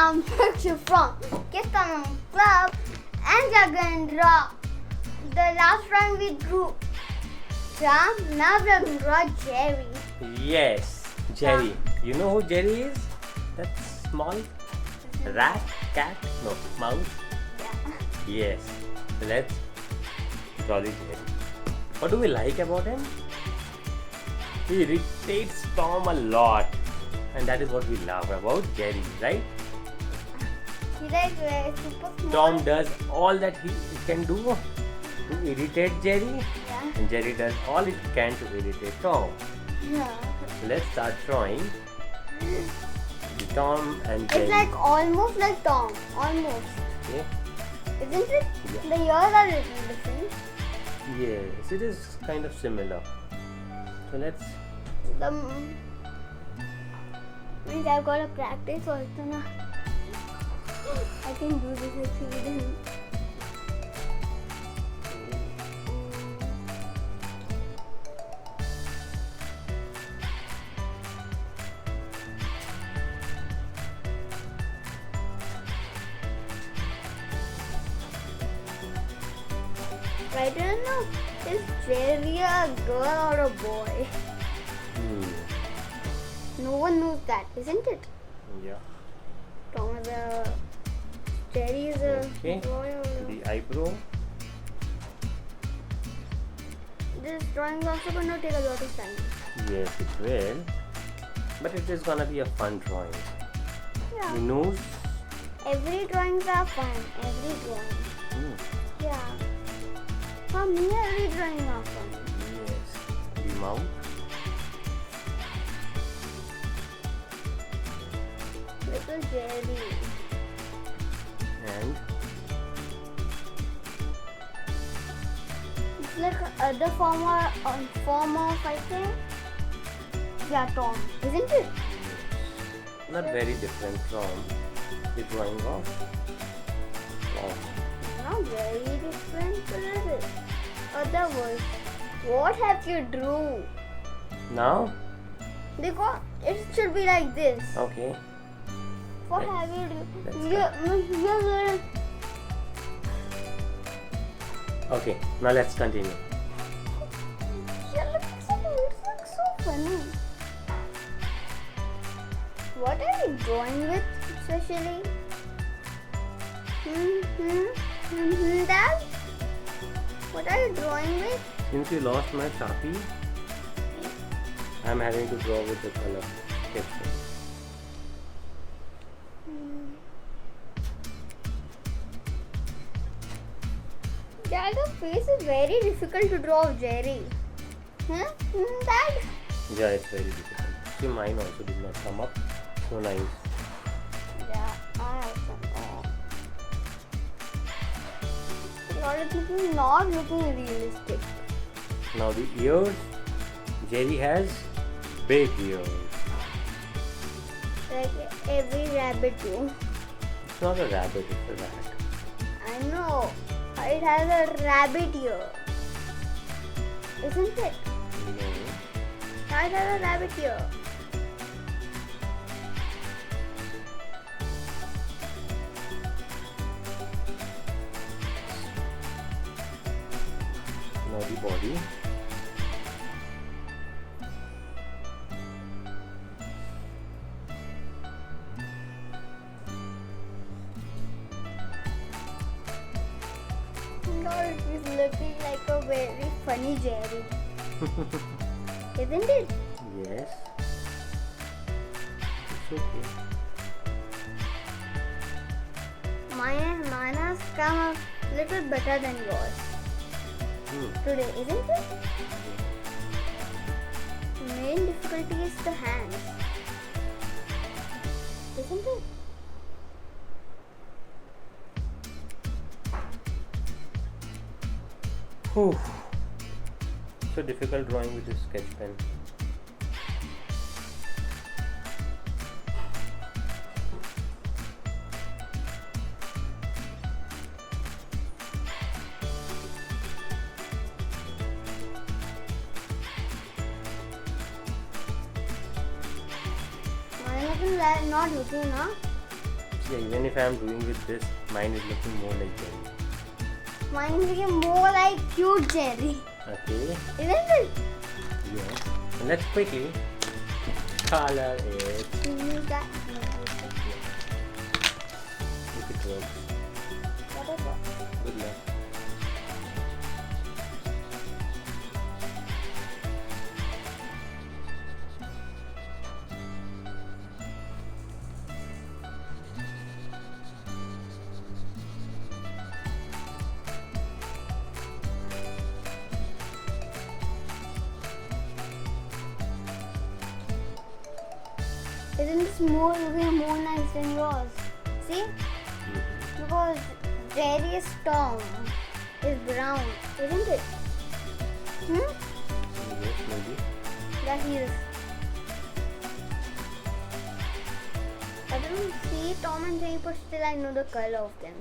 I'm Parikshet from Kids Club, and we are going to draw the last drawing we drew. Now we are going to draw Jerry. Yes, Jerry. You know who Jerry is? That small rat, cat, no, mouse. Yeah. Yes. So let's draw the Jerry. What do we like about him? He irritates Tom a lot, and that is what we love about Jerry, right? He like super small. Tom does all that he can do to irritate Jerry, Yeah. and Jerry does all it can to irritate Tom. Yeah. Let's start drawing Tom and Jerry. It's like almost like Tom. Almost. Okay. Isn't it? Yeah. The ears are a little different. Yes, it is kind of similar. So let's. The means I've got to practice also now. I can do this actually. I don't know. Is Jerry a girl or a boy? No one knows that, isn't it? Yeah. Tom is a Jerry is a Okay. boy or a... The eyebrow. This drawing is also going to take a lot of time. Yes, it will. But it is gonna be a fun drawing. Yeah. The nose. Every drawings are fun. Every drawing. Hmm. Yeah. For me, every drawing are fun. Yes. The mouth. Little Jerry. And It's like other form of I think. Yeah, Tom. Isn't it? not very different from the drawing of Tom. Not very different, but it is. Other words, what have you drew? Now, Because it should be like this. okay. What Let's- have you let's drew? Okay, now let's continue. Yeah, it looks so funny. What are you drawing with, especially? Dad? What are you drawing with? Since you lost my Sharpie, I'm having to draw with the color sketch pen. Dad, the face is very difficult to draw of Jerry. Dad? Yeah, it's very difficult. See, mine also did not come up so nice. Yeah, I have some. Not looking realistic. Now the ears. Jerry has big ears. Like every rabbit do. It's not a rabbit, it's a rat. I know. It has a rabbit ear. Isn't it? No. It has a rabbit ear. Now the body. No, it is looking like a very funny Jerry. Isn't it? Yes. It's okay. Mine has come a little better than yours today, isn't it? The main difficulty is the hands. Isn't it? Whew. So difficult drawing with this sketch pen. Mine is not looking now. Yeah, even if I am doing with this, mine is looking more like Jerry. Mine is looking more like cute Jerry. Okay. Isn't it? Yeah. And let's quickly color it. Use that. If it works. Whatever. Good luck. Isn't this looking more nice than yours? See? Because Jerry's tongue is brown, isn't it? Yes, maybe. Yeah, he is. I don't see Tom and Jerry, but still I know the color of them.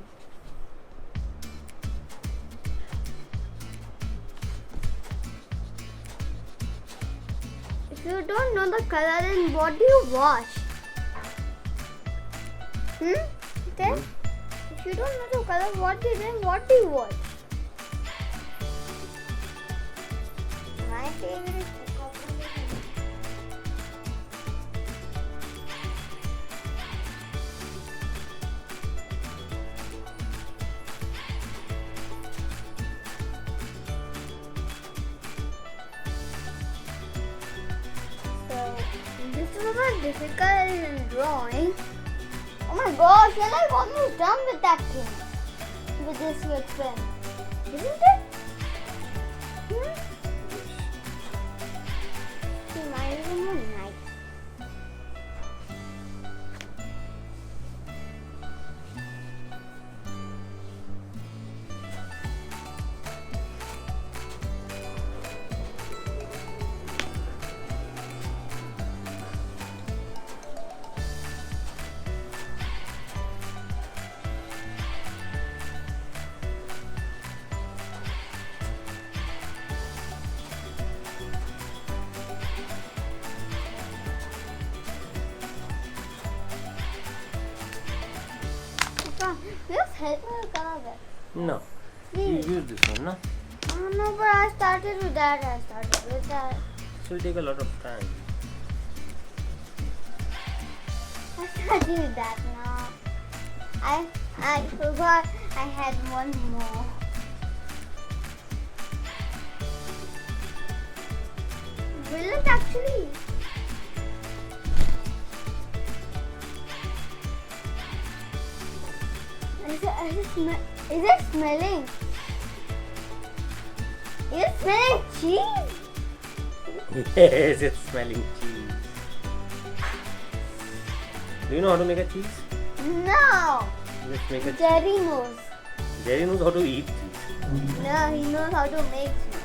If you don't know the color, then what do you watch? Then, if you don't know the color, what do you watch? My favorite is this was a difficult drawing. Oh my gosh, you're like almost done with that thing. With this red pen. Isn't it? See, mine is more nice. Just help me color that. No. Please. You use this one, no? No, but I started with that. It will take a lot of time. I started with that now. I forgot I had one more. Will it actually? Is it smelling? Is it smelling cheese? Yes, it's smelling cheese. Do you know how to make a cheese? No. Let's make a cheese. Jerry knows. Jerry knows how to eat cheese. No, he knows how to make cheese.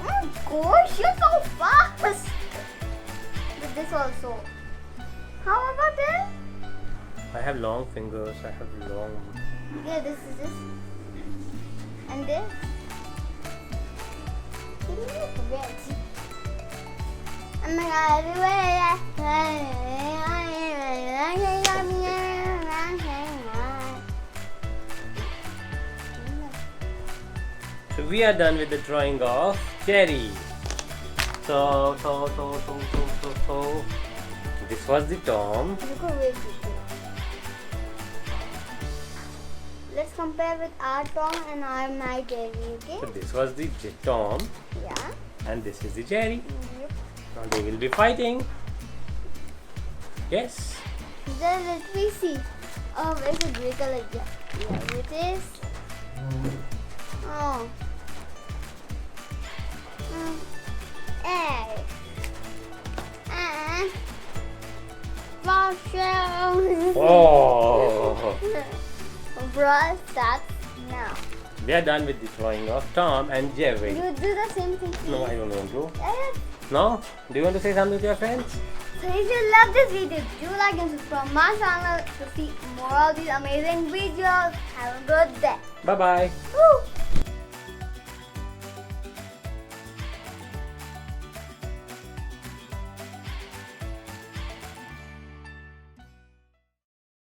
Oh gosh, you're so fast. With this also. How about this? I have long fingers. I have long. Yeah, this is this. And this. It looks red. Oh my So we are done with the drawing of Jerry. So this was the Tom. Look how big it is. Let's compare with our Tom and my Jerry, okay? So this was the Tom Yeah. and this is the Jerry. Yep. Now they will be fighting. Yes. Then let me see. Oh, where's the gray color? Yeah, it is. Oh. Egg. And mushroom. Oh. Brawl starts now. We are done with the drawing of Tom and Jerry. You do the same thing. No, I don't want to. Yes. No? Do you want to say something to your friends? So if you love this video, do like and subscribe my channel to see more of these amazing videos. Have a good day. Bye bye. Woo!